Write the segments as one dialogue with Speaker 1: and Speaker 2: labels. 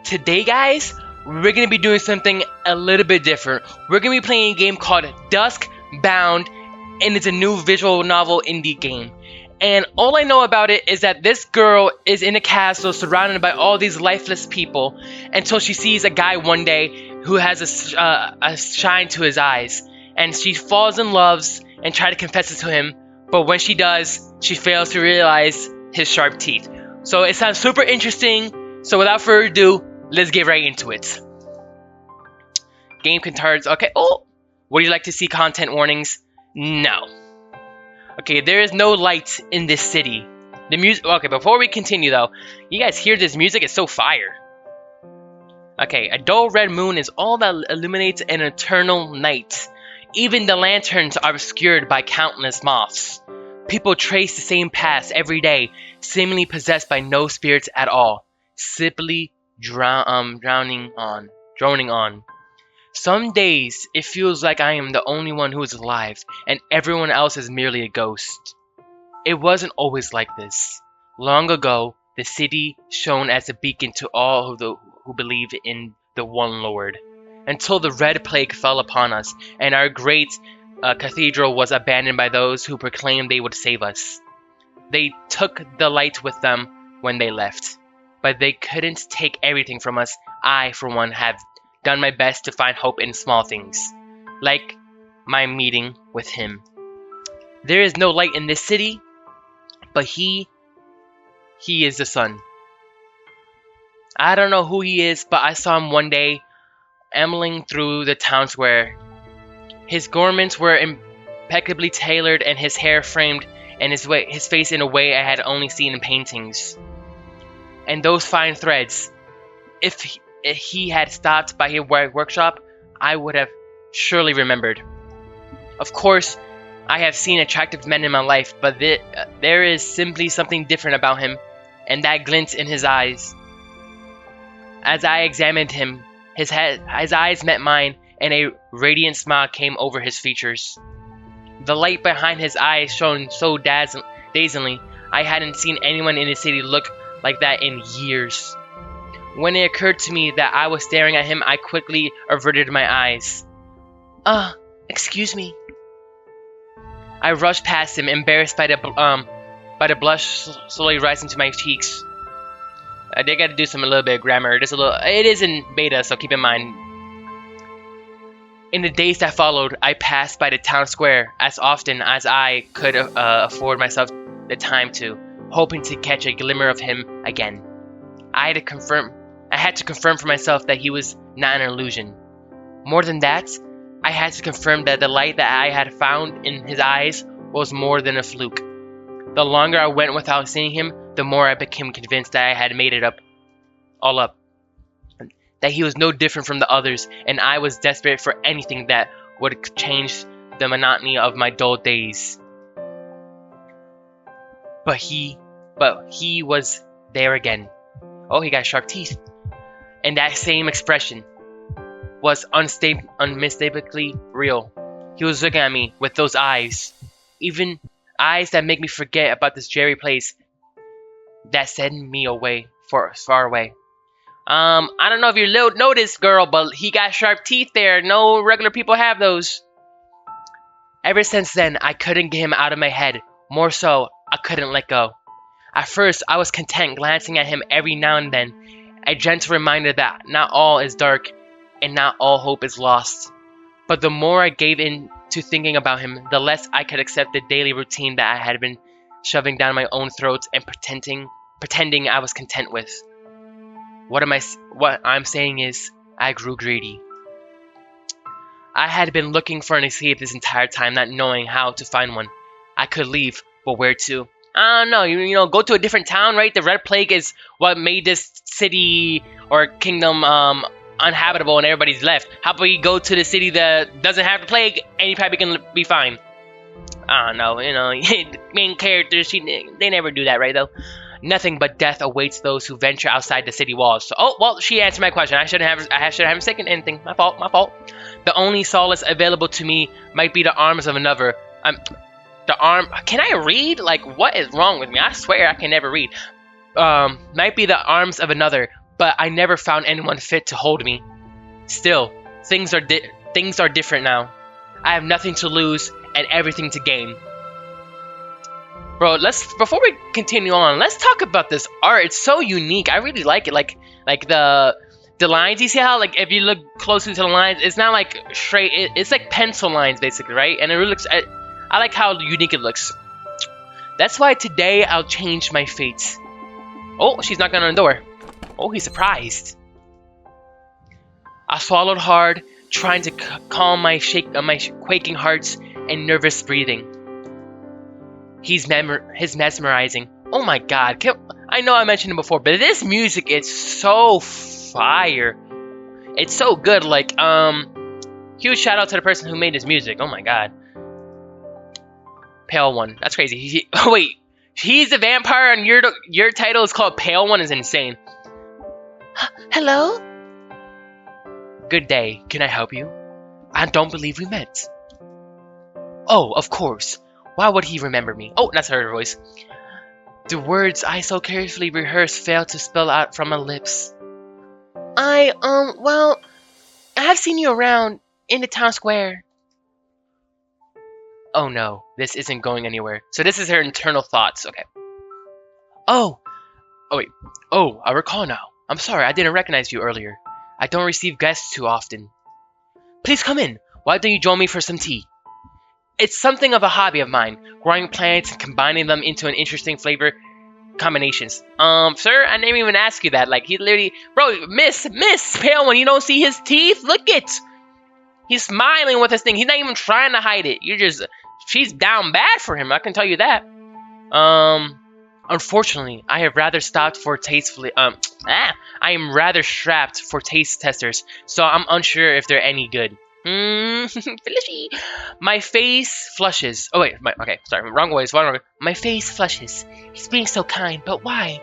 Speaker 1: Today, guys, we're gonna be doing something a little bit different. We're gonna be playing a game called Duskbound, and it's a new visual novel indie game. And all I know about it is that this girl is in a castle surrounded by all these lifeless people until she sees a guy one day who has a shine to his eyes. And she falls in love and tries to confess it to him. But when she does, she fails to realize his sharp teeth. So it sounds super interesting. So without further ado, let's get right into it. Game contains. Okay. Oh, would you like to see content warnings? No. Okay, there is no light in this city. The music. Okay, before we continue though, you guys hear this music? It's so fire. Okay, a dull red moon is all that illuminates an eternal night. Even the lanterns are obscured by countless moths. People trace the same paths every day, seemingly possessed by no spirits at all, simply droning on. Some days, it feels like I am the only one who is alive, and everyone else is merely a ghost. It wasn't always like this. Long ago, the city shone as a beacon to all who believe in the one Lord, until the Red Plague fell upon us, and our great cathedral was abandoned by those who proclaimed they would save us. They took the light with them when they left, but they couldn't take everything from us. I, for one, have done my best to find hope in small things, like my meeting with him. There is no light in this city, but he is the sun. I don't know who he is, but I saw him one day ambling through the town square. His garments were impeccably tailored and his hair framed, and his face in a way I had only seen in paintings. And those fine threads. If he had stopped by his workshop, I would have surely remembered. Of course, I have seen attractive men in my life, but there is simply something different about him, and that glint in his eyes. As I examined him, his eyes met mine, and a radiant smile came over his features. The light behind his eyes shone so dazzlingly, I hadn't seen anyone in the city look like that in years. When it occurred to me that I was staring at him, I quickly averted my eyes. Excuse me. I rushed past him, embarrassed by the blush slowly rising to my cheeks. I did got to do a little bit of grammar. It is in beta, so keep in mind. In the days that followed, I passed by the town square as often as I could afford myself the time to, hoping to catch a glimmer of him again. I had to confirm for myself that he was not an illusion. More than that, I had to confirm that the light that I had found in his eyes was more than a fluke. The longer I went without seeing him, the more I became convinced that I had made it all up. That he was no different from the others, and I was desperate for anything that would change the monotony of my dull days. But he was there again. Oh, he got sharp teeth. And that same expression was unmistakably real. He was looking at me with those eyes. Even eyes that make me forget about this dreary place that sent me away, far away. I don't know if you noticed, girl, but he got sharp teeth there. No regular people have those. Ever since then, I couldn't get him out of my head. More so, I couldn't let go. At first, I was content glancing at him every now and then, a gentle reminder that not all is dark and not all hope is lost. But the more I gave in to thinking about him, the less I could accept the daily routine that I had been shoving down my own throat and pretending I was content with. What I'm saying is, I grew greedy. I had been looking for an escape this entire time, not knowing how to find one. I could leave, but where to? I don't know, you know, go to a different town, right? The Red Plague is what made this city or kingdom unhabitable and everybody's left. How about you go to the city that doesn't have the plague and you probably can be fine? I don't know, you know, the main characters, they never do that, right, though? Nothing but death awaits those who venture outside the city walls. So, oh, well, she answered my question. I shouldn't have taken anything. My fault. The only solace available to me might be the arms of another. Can I read? Like, what is wrong with me? I swear I can never read. Might be the arms of another, but I never found anyone fit to hold me. Still, things are different now. I have nothing to lose and everything to gain. Bro, before we continue on, let's talk about this art. It's so unique. I really like it. Like the lines. You see how like if you look closely to the lines, it's not like straight. It's like pencil lines basically, right? And it really looks. I like how unique it looks. That's why today I'll change my fate. Oh, she's knocking on the door. Oh, he's surprised. I swallowed hard, trying to calm my quaking hearts and nervous breathing. He's mesmerizing. Oh my god. I know I mentioned it before, but this music is so fire. It's so good. Like, huge shout out to the person who made this music. Oh my god. Pale One. That's crazy. Wait. He's a vampire and your title is called Pale One is insane. Hello? Good day. Can I help you? I don't believe we met. Oh, of course. Why would he remember me? Oh, that's her voice. The words I so carefully rehearsed failed to spill out from my lips. Well, I have seen you around in the town square. Oh no, this isn't going anywhere. So this is her internal thoughts, okay. Oh wait. Oh, I recall now. I'm sorry, I didn't recognize you earlier. I don't receive guests too often. Please come in. Why don't you join me for some tea? It's something of a hobby of mine, growing plants and combining them into an interesting flavor combinations. Sir, I didn't even ask you that. Like, he literally, bro, Miss Pale One, you don't see his teeth? Look it. He's smiling with his thing. He's not even trying to hide it. She's down bad for him. I can tell you that. Unfortunately, I have rather stopped for tastefully. I am rather strapped for taste testers, so I'm unsure if they're any good. Felicity. My face flushes. Oh wait, okay, sorry, wrong way. My face flushes. He's being so kind, but why?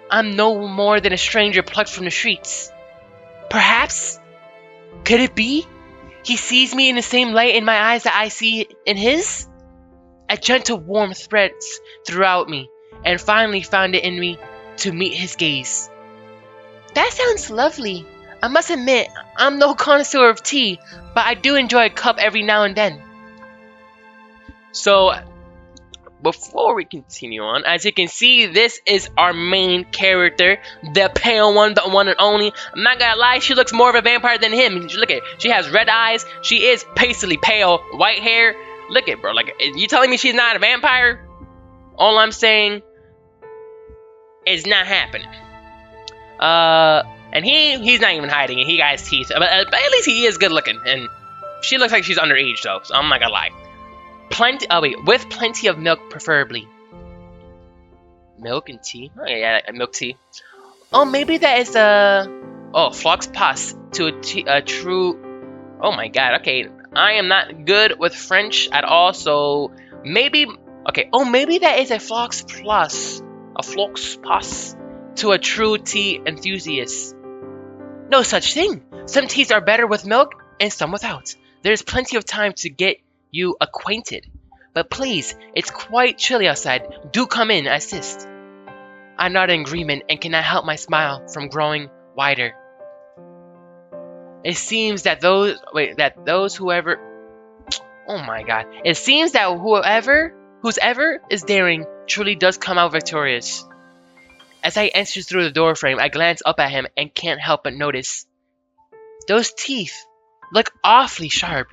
Speaker 1: I'm no more than a stranger plucked from the streets. Perhaps? Could it be? He sees me in the same light in my eyes that I see in his? A gentle warmth spreads throughout me, and finally found it in me to meet his gaze. That sounds lovely. I must admit, I'm no connoisseur of tea, but I do enjoy a cup every now and then. So, before we continue on, as you can see, this is our main character, the Pale One, the one and only. I'm not gonna lie, she looks more of a vampire than him. Look at her. She has red eyes, she is pastely pale, white hair. Look at bro, like, you telling me she's not a vampire? All I'm saying is not happening. And he's not even hiding it. He got his teeth. But at least he is good looking. And she looks like she's underage though, so I'm not gonna lie. With plenty of milk preferably. Milk and tea? Oh yeah, milk tea. Oh, maybe that is flux pas to a true. Oh my god, okay. I am not good with French at all, so maybe maybe that is a flux pas to a true tea enthusiast. No such thing. Some teas are better with milk and some without. There's plenty of time to get you acquainted. But please, it's quite chilly outside. Do come in, assist. I nod in agreement and cannot help my smile from growing wider. It seems that whoever is daring truly does come out victorious. As I enter through the doorframe, I glance up at him and can't help but notice. Those teeth look awfully sharp.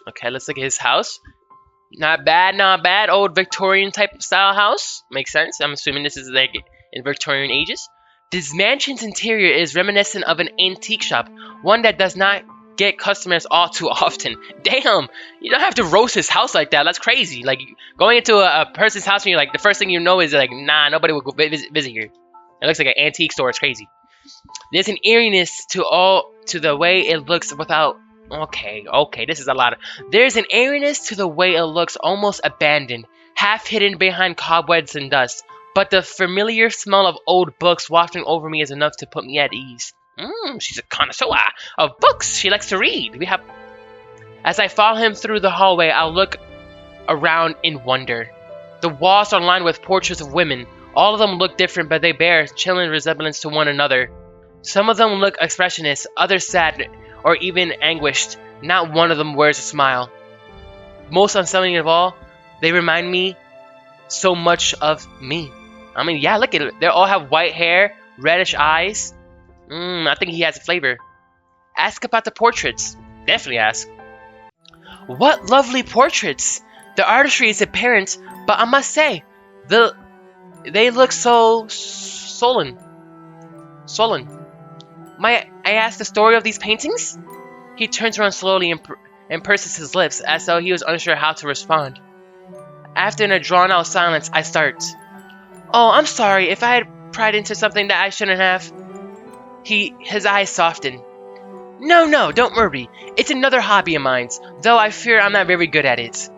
Speaker 1: Okay, let's look at his house. Not bad. Old Victorian type of style house. Makes sense. I'm assuming this is like in Victorian ages. This mansion's interior is reminiscent of an antique shop, one that does not get customers all too often. Damn, you don't have to roast his house like that. That's crazy. Like, going into a person's house and you're like, the first thing you know is like, nah, nobody will go visit here. It looks like an antique store. It's crazy. There's an eeriness to the way it looks without. Okay, this is a lot. There's an airiness to the way it looks, almost abandoned, half hidden behind cobwebs and dust. But the familiar smell of old books wafting over me is enough to put me at ease. She's a connoisseur of books. She likes to read. As I follow him through the hallway, I'll look around in wonder. The walls are lined with portraits of women, All of them look different, but they bear chilling resemblance to one another. Some of them look expressionless, others sad, or even anguished. Not one of them wears a smile. Most unsettling of all, they remind me so much of me. I mean, yeah, look at it. They all have white hair, reddish eyes. I think he has a flavor. Ask about the portraits. Definitely ask. What lovely portraits! The artistry is apparent, but I must say, they look so sullen. Might I ask the story of these paintings? He turns around slowly and purses his lips as though he was unsure how to respond. After a drawn-out silence, I start. Oh, I'm sorry if I had pried into something that I shouldn't have. His eyes soften. No, don't worry. It's another hobby of mine, though I fear I'm not very good at it.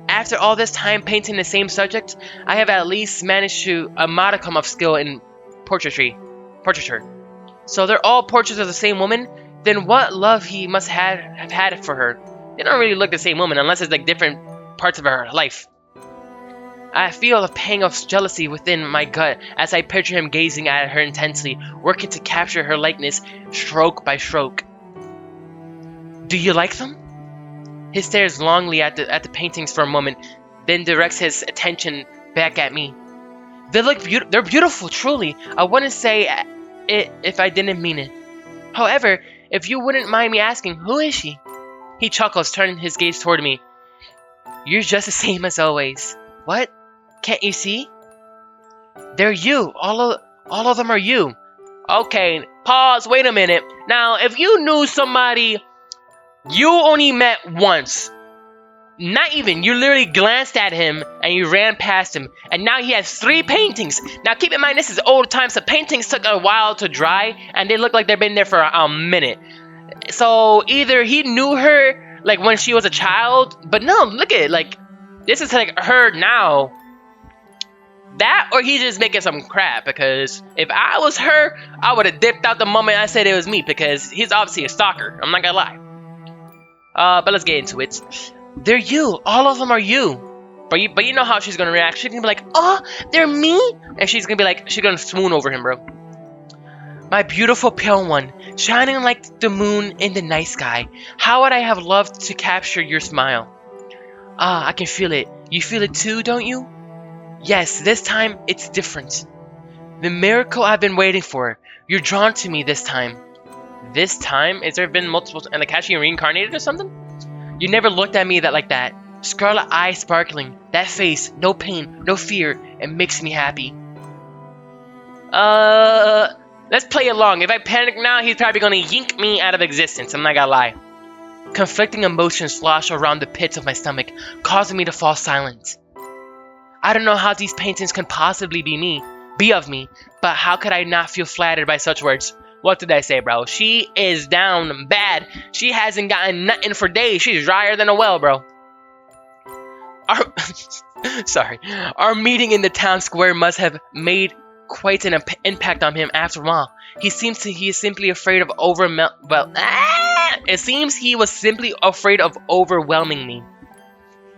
Speaker 1: After all this time painting the same subject, I have at least managed to a modicum of skill in portraiture. So they're all portraits of the same woman? Then what love he must have had for her. They don't really look the same woman unless it's like different parts of her life. I feel a pang of jealousy within my gut as I picture him gazing at her intensely, working to capture her likeness stroke by stroke. Do you like them? He stares longingly at the paintings for a moment, then directs his attention back at me. They're beautiful, truly. I wouldn't say it if I didn't mean it. However, if you wouldn't mind me asking, who is she? He chuckles, turning his gaze toward me. You're just the same as always. What? Can't you see? They're you. All of them are you. Okay, pause, wait a minute. Now, if you knew somebody you only met once, not even, you literally glanced at him and you ran past him, and now he has 3 paintings. Now keep in mind, this is old times, so paintings took a while to dry, and they look like they've been there for a minute. So either he knew her like when she was a child, but no, look at it, like this is like her now. That, or he's just making some crap, because if I was her, I would have dipped out the moment I said it was me, because he's obviously a stalker. I'm not gonna lie. But let's get into it. They're you. All of them are you. But you know how she's gonna react. She's gonna be like, oh, they're me? And she's gonna be like, she's gonna swoon over him, bro. My beautiful pale one, shining like the moon in the night sky. How would I have loved to capture your smile? I can feel it. You feel it too, don't you? Yes, this time it's different. The miracle I've been waiting for. You're drawn to me this time. This time? Is there been multiple, and like has she reincarnated or something? You never looked at me like that. Scarlet eyes sparkling. That face, no pain, no fear. It makes me happy. Let's play along. If I panic now, he's probably gonna yank me out of existence. I'm not gonna lie. Conflicting emotions slosh around the pits of my stomach, causing me to fall silent. I don't know how these paintings can possibly be of me, but how could I not feel flattered by such words? What did I say, bro? She is down bad. She hasn't gotten nothing for days. She's drier than a well, bro. Our meeting in the town square must have made quite an impact on him after all. He is simply afraid of it seems he was simply afraid of overwhelming me.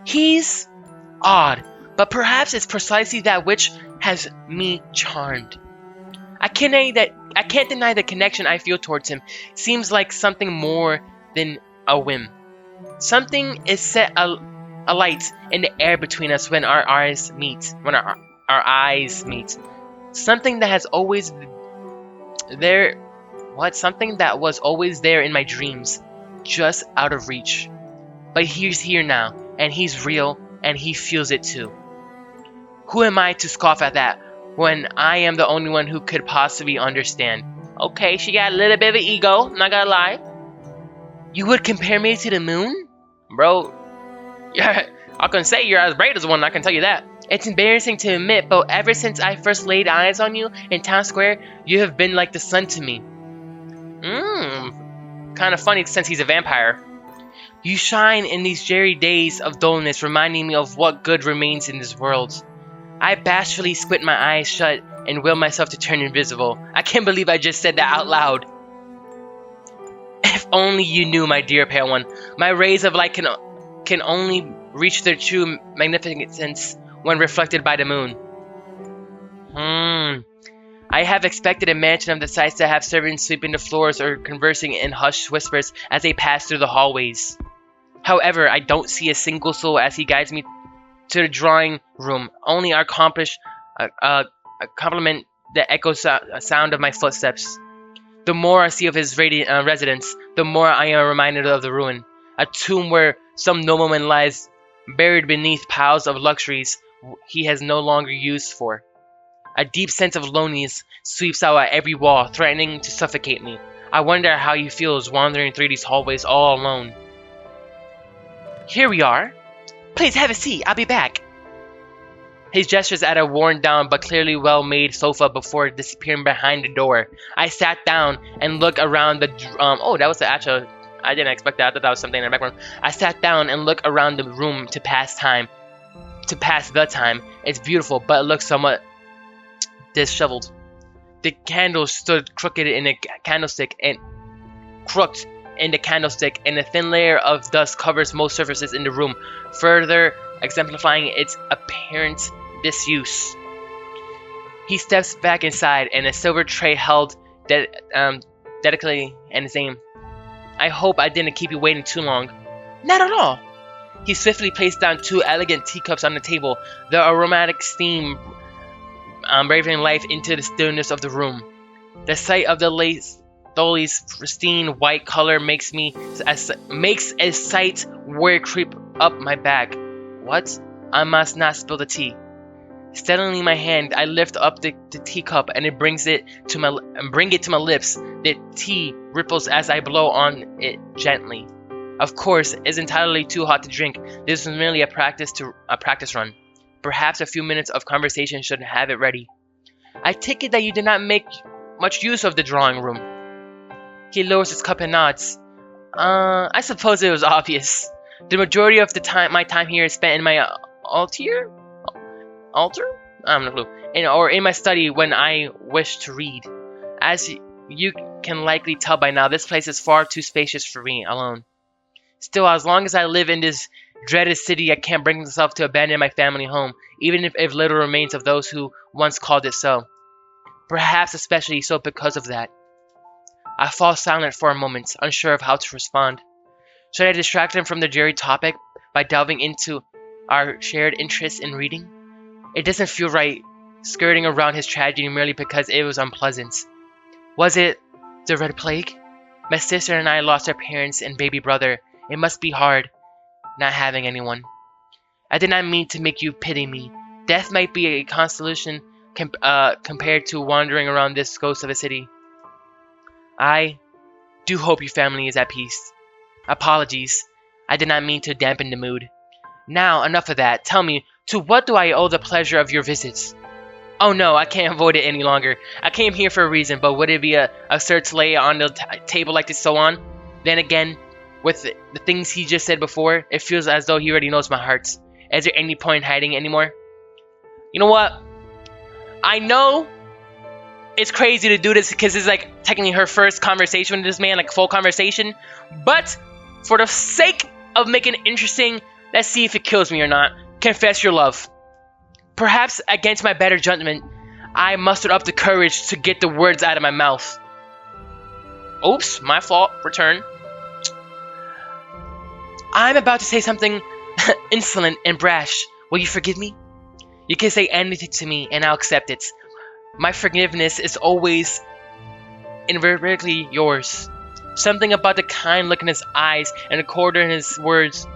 Speaker 1: He's odd, but perhaps it's precisely that which has me charmed. I can't deny the connection I feel towards him. Seems like something more than a whim. Something is set alight in the air between us when our eyes meet. Something that has always there. What? Something that was always there in my dreams, just out of reach. But he's here now, and he's real, and he feels it too. Who am I to scoff at that, when I am the only one who could possibly understand? Okay, she got a little bit of an ego, not gonna lie. You would compare me to the moon? Bro, yeah, I can say you're as bright as one, I can tell you that. It's embarrassing to admit, but ever since I first laid eyes on you in town square, you have been like the sun to me. Kind of funny since he's a vampire. You shine in these dreary days of dullness, reminding me of what good remains in this world. I bashfully squint my eyes shut and will myself to turn invisible. I can't believe I just said that out loud. If only you knew, my dear pale one, my rays of light can only reach their true magnificence when reflected by the moon. Hmm. I have expected a mansion of the size to have servants sweeping the floors or conversing in hushed whispers as they pass through the hallways. However, I don't see a single soul as he guides me to the drawing room. Only our compliment that echoes sound of my footsteps. The more I see of his radiant residence, the more I am reminded of the ruin. A tomb where some nobleman lies buried beneath piles of luxuries he has no longer used for. A deep sense of loneliness sweeps out at every wall, threatening to suffocate me. I wonder how he feels wandering through these hallways all alone. Here we are. Please have a seat. I'll be back. His gestures at a worn-down but clearly well-made sofa before disappearing behind the door. I sat down and looked around the. Oh, that was the actual. I didn't expect that. I thought that was something in the background. I sat down and looked around the room to pass time. To pass the time. It's beautiful, but it looks somewhat disheveled. The candle stood crooked in a candlestick and crooked in the candlestick, and a thin layer of dust covers most surfaces in the room, further exemplifying its apparent disuse. He steps back inside, and a silver tray held delicately in his aim. I hope I didn't keep you waiting too long. Not at all. He swiftly placed down 2 elegant teacups on the table, the aromatic steam breathing life into the stillness of the room. The sight of the Dolly's pristine white color makes a sight wear creep up my back. What? I must not spill the tea. Steadying my hand, I lift up the teacup and bring it to my lips. The tea ripples as I blow on it gently. Of course, it's entirely too hot to drink. This is merely a practice run. Perhaps a few minutes of conversation should have it ready. I take it that you did not make much use of the drawing room. He lowers his cup and nods. I suppose it was obvious. The majority of my time here is spent in my altar? I don't know. Or in my study when I wish to read. As you can likely tell by now, this place is far too spacious for me alone. Still, as long as I live in this dreaded city, I can't bring myself to abandon my family home, even if little remains of those who once called it so. Perhaps especially so because of that. I fall silent for a moment, unsure of how to respond. Should I distract him from the dreary topic by delving into our shared interest in reading? It doesn't feel right, skirting around his tragedy merely because it was unpleasant. Was it the Red Plague? My sister and I lost our parents and baby brother. It must be hard, not having anyone. I did not mean to make you pity me. Death might be a consolation compared to wandering around this ghost of a city. I do hope your family is at peace. Apologies. I did not mean to dampen the mood. Now, enough of that. Tell me, to what do I owe the pleasure of your visits? Oh no, I can't avoid it any longer. I came here for a reason, but would it be absurd to lay on the table like this so on? Then again, with the things he just said before, it feels as though he already knows my heart. Is there any point in hiding anymore? You know what? I know it's crazy to do this because it's like technically her first conversation with this man, like full conversation. But for the sake of making it interesting, let's see if it kills me or not. Confess your love. Perhaps against my better judgment, I mustered up the courage to get the words out of my mouth. Oops, my fault. Return. I'm about to say something insolent and brash. Will you forgive me? You can say anything to me and I'll accept it. My forgiveness is always invariably yours. Something about the kind look in his eyes and the condor in his words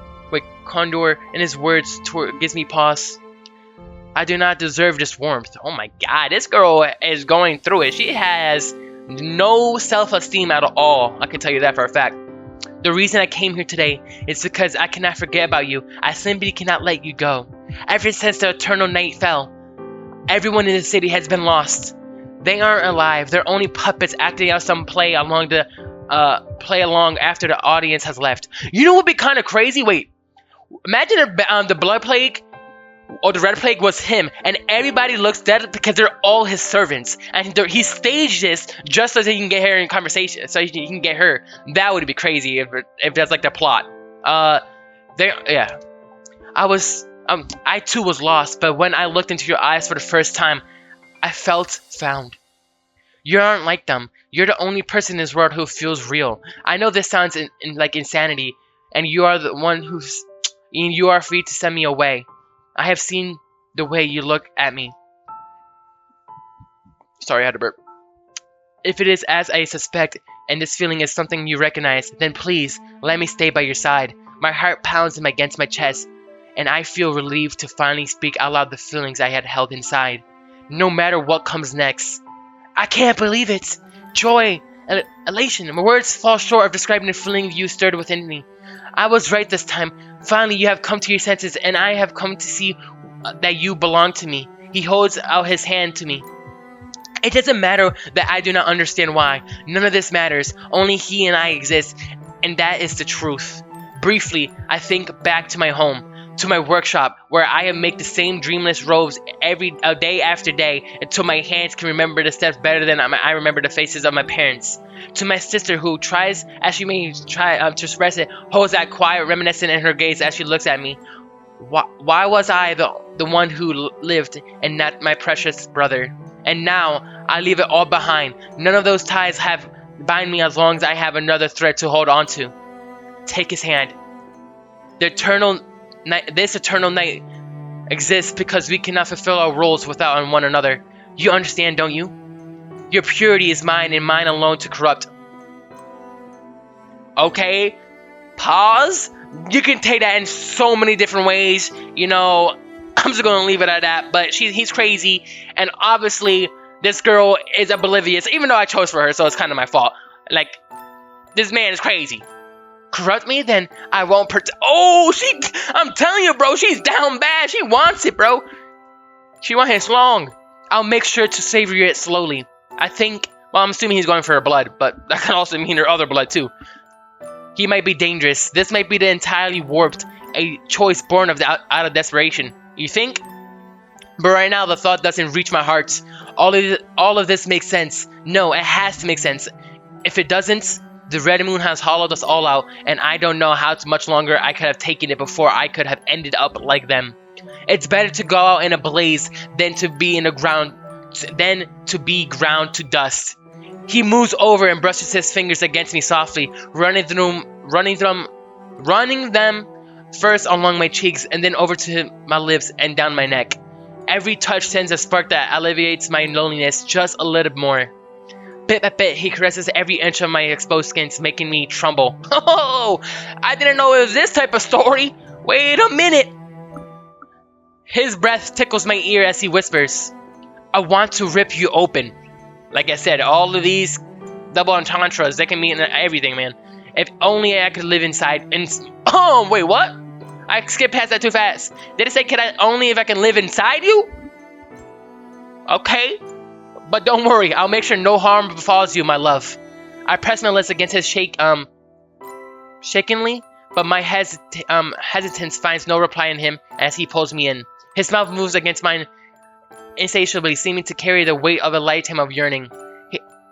Speaker 1: gives me pause. I do not deserve this warmth. Oh my god, this girl is going through it. She has no self-esteem at all. I can tell you that for a fact. The reason I came here today is because I cannot forget about you. I simply cannot let you go. Ever since the eternal night fell, everyone in the city has been lost. They aren't alive. They're only puppets acting out some play along after the audience has left. You know what would be kind of crazy? Wait, imagine the blood plague or the red plague was him, and everybody looks dead because they're all his servants, and he staged this just so he can get her in conversation, so he can get her. That would be crazy if that's like the plot. I too was lost, but when I looked into your eyes for the first time, I felt found. You aren't like them. You're the only person in this world who feels real. I know this sounds like insanity, and you are the one who's. And you are free to send me away. I have seen the way you look at me. Sorry, I had to burp. If it is as I suspect, and this feeling is something you recognize, then please let me stay by your side. My heart pounds against my chest, and I feel relieved to finally speak out loud the feelings I had held inside. No matter what comes next. I can't believe it! Joy, elation, my words fall short of describing the feeling you stirred within me. I was right this time. Finally, you have come to your senses, and I have come to see that you belong to me. He holds out his hand to me. It doesn't matter that I do not understand why. None of this matters. Only he and I exist, and that is the truth. Briefly, I think back to my home, to my workshop, where I make the same dreamless robes day after day, until my hands can remember the steps better than I remember the faces of my parents. To my sister, who tries as she may try to express it, holds that quiet reminiscence in her gaze as she looks at me. Why was I the one who lived, and not my precious brother? And now, I leave it all behind. None of those ties bind me as long as I have another thread to hold on to. Take his hand. This eternal night exists because we cannot fulfill our roles without one another. You understand, don't you? Your purity is mine, and mine alone to corrupt. Okay, pause. You can take that in so many different ways. You know, I'm just gonna leave it at that. But he's crazy, and obviously this girl is oblivious. Even though I chose for her, so it's kind of my fault. Like, this man is crazy. Corrupt me, then I won't Oh, I'm telling you, bro, she's down bad. She wants it, bro. She wants it long. I'll make sure to savor it slowly. I think, well, I'm assuming he's going for her blood, but that can also mean her other blood, too. He might be dangerous. This might be the entirely warped, a choice born out of desperation. You think? But right now, the thought doesn't reach my heart. All of this makes sense. No, it has to make sense. If it doesn't, the red moon has hollowed us all out, and I don't know how much longer I could have taken it before I could have ended up like them. It's better to go out in a blaze than to be ground to dust. He moves over and brushes his fingers against me softly, running them first along my cheeks and then over to my lips and down my neck. Every touch sends a spark that alleviates my loneliness just a little more. Bit by bit, he caresses every inch of my exposed skin, making me tremble. Oh, I didn't know it was this type of story. Wait a minute. His breath tickles my ear as he whispers, I want to rip you open. Like I said, all of these double entendres, they can mean everything, man. If only I could live inside. Oh, wait, what? I skipped past that too fast. Did it say, only if I can live inside you? Okay. But don't worry, I'll make sure no harm befalls you, my love. I press my lips against his shakenly, but my hesitance finds no reply in him as he pulls me in. His mouth moves against mine insatiably, seeming to carry the weight of a lifetime of yearning.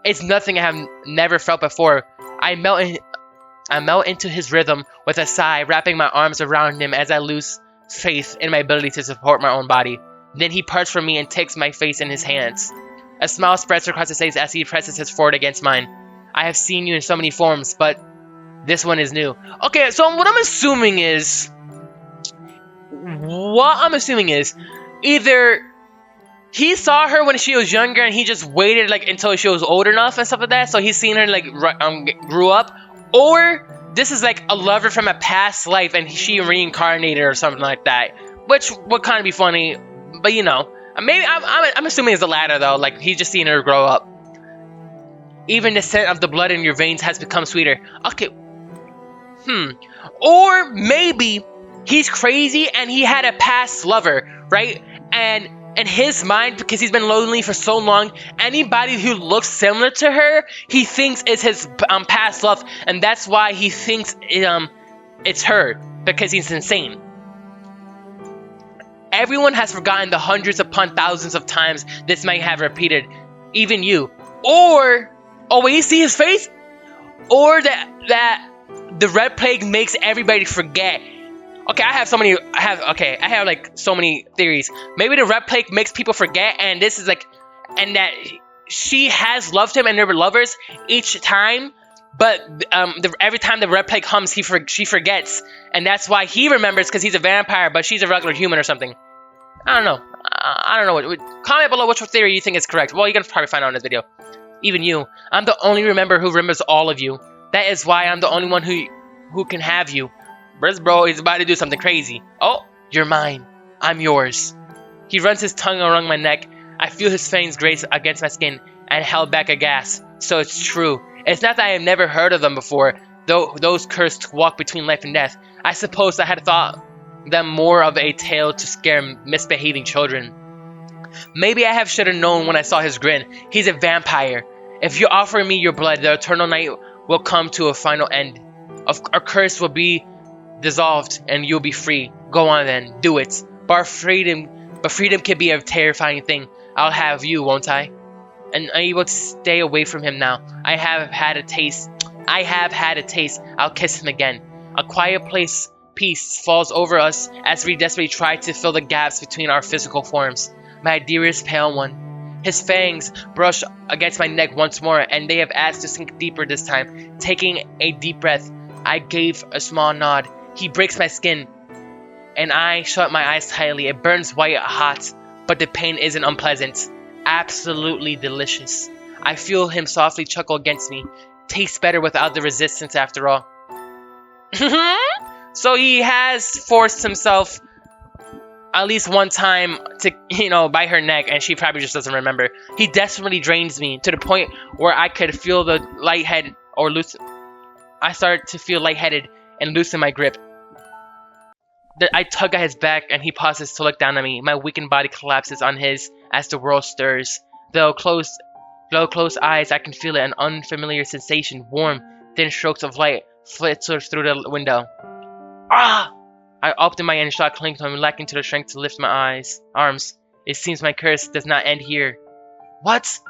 Speaker 1: It's nothing I have never felt before. I melt into his rhythm with a sigh, wrapping my arms around him as I lose faith in my ability to support my own body. Then he parts from me and takes my face in his hands. A smile spreads across his face as he presses his forehead against mine. I have seen you in so many forms, but this one is new. Okay, so what I'm assuming is... either he saw her when she was younger and he just waited until she was old enough and stuff like that, so he's seen her grew up, or this is a lover from a past life and she reincarnated or something like that, which would kind of be funny, but you know. Maybe I'm assuming it's the latter though. He's just seen her grow up. Even the scent of the blood in your veins has become sweeter. Okay. Or maybe he's crazy and he had a past lover, right? And in his mind, because he's been lonely for so long, anybody who looks similar to her, he thinks is his past love, and that's why he thinks it's her, because he's insane. Everyone has forgotten the hundreds upon thousands of times this might have repeated, even you. Or, oh wait, you see his face? Or that the red plague makes everybody forget. Okay, I have so many theories. Maybe the red plague makes people forget, and this is and that she has loved him and they were lovers each time, but every time the red plague comes, she forgets, and that's why he remembers, because he's a vampire, but she's a regular human or something. I don't know. I don't know. Comment below which theory you think is correct. Well, you're gonna probably find out in this video. Even you. I'm the only remember who remembers all of you. That is why I'm the only one who can have you. Bro, he's about to do something crazy. Oh, you're mine. I'm yours. He runs his tongue around my neck. I feel his fangs graze against my skin and held back a gasp. So it's true. It's not that I have never heard of them before, though those cursed walk between life and death. I suppose I had thought them more of a tale to scare misbehaving children. Maybe I should have known when I saw his grin. He's a vampire. If you offer me your blood, the eternal night will come to a final end. Our curse will be dissolved and you'll be free. Go on then, do it. But freedom can be a terrifying thing. I'll have you, won't I? And I'm able to stay away from him now. I have had a taste. I'll kiss him again. A quiet peace falls over us as we desperately try to fill the gaps between our physical forms. My dearest pale one. His fangs brush against my neck once more, and they have asked to sink deeper this time. Taking a deep breath, I gave a small nod. He breaks my skin, and I shut my eyes tightly. It burns white hot, but the pain isn't unpleasant. Absolutely delicious. I feel him softly chuckle against me. Tastes better without the resistance after all. So he has forced himself at least one time to, bite her neck, and she probably just doesn't remember. He desperately drains me to the point where I could feel the lightheaded or loose. I start to feel lightheaded and loosen my grip. I tug at his back, and he pauses to look down at me. My weakened body collapses on his as the world stirs. Though closed eyes, I can feel it, an unfamiliar sensation. Warm, thin strokes of light flitter through the window. Ah! I open my hand, shot clings on me, lacking to the strength to lift my arms. It seems my curse does not end here. What?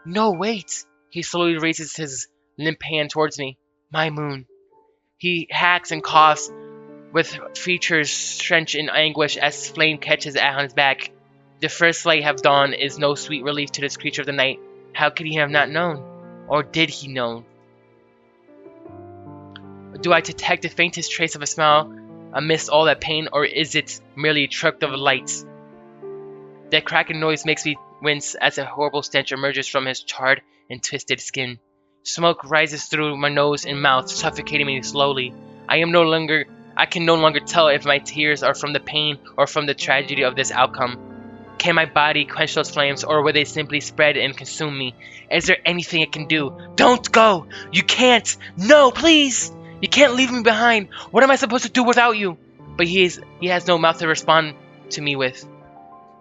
Speaker 1: No, wait. He slowly raises his limp hand towards me. My moon. He hacks and coughs, with features drenched in anguish as flame catches on his back. The first light have dawned is no sweet relief to this creature of the night. How could he have not known? Or did he know? Do I detect the faintest trace of a smile amidst all that pain, or is it merely a trick of light? That cracking noise makes me wince as a horrible stench emerges from his charred and twisted skin. Smoke rises through my nose and mouth, suffocating me slowly. I can no longer tell if my tears are from the pain or from the tragedy of this outcome. Can my body quench those flames, or will they simply spread and consume me? Is there anything I can do? Don't go! You can't! No, please! You can't leave me behind! What am I supposed to do without you? But he has no mouth to respond to me with.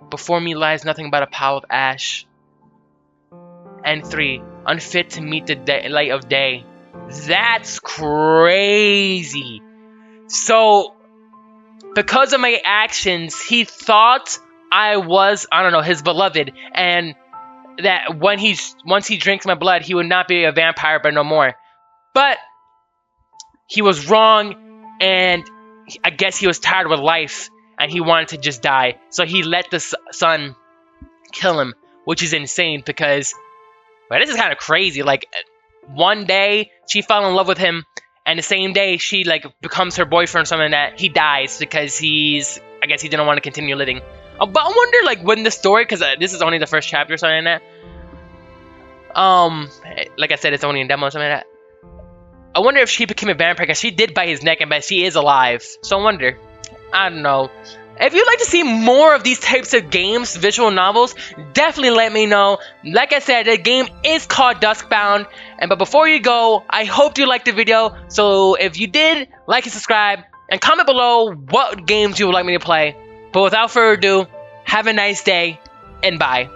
Speaker 1: Before me lies nothing but a pile of ash. And 3. Unfit to meet the light of day. That's crazy! So, because of my actions, he thought I was, his beloved, and that once he drinks my blood, he would not be a vampire, but no more. But he was wrong, and I guess he was tired with life, and he wanted to just die. So he let the sun kill him, which is insane because, this is kind of crazy. Like, one day she fell in love with him, and the same day she becomes her boyfriend or something, that he dies because I guess he didn't want to continue living. But I wonder, when the story, because this is only the first chapter or something like that. Like I said, it's only a demo or something like that. I wonder if she became a vampire, because she did bite his neck, but she is alive. So I wonder. I don't know. If you'd like to see more of these types of games, visual novels, definitely let me know. Like I said, the game is called Duskbound. But before you go, I hope you liked the video. So if you did, like and subscribe. And comment below what games you would like me to play. But without further ado, have a nice day, and bye.